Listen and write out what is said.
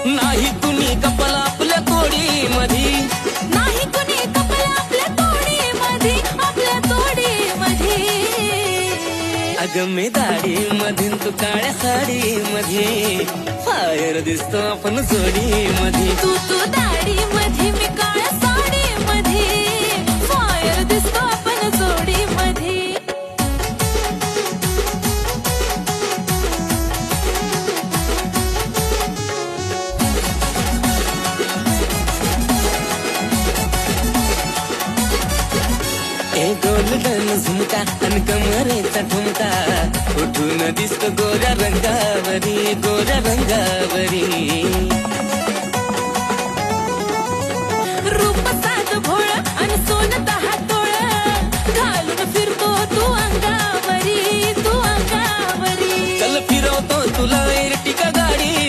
नाही कुणी कपल आपल्या तोडी मधी, नाही कुणी कपल आपल्या तोडी मधी, आपल्या तोडी मधी. अगं मी दाढी मधीन तू काळ्या साडी मध्ये, फायर दिसतो आपण जोडी मध्ये. तू दाढी मध्ये मी काळ्या साडी मध्ये, फायर दिसतो आपण जोडी मध्ये. ए गोल्डन झुमका अन कमरेचा ठुमका, उठून दिसतो गोऱ्या रंगावरी, गोऱ्या रंगावरी.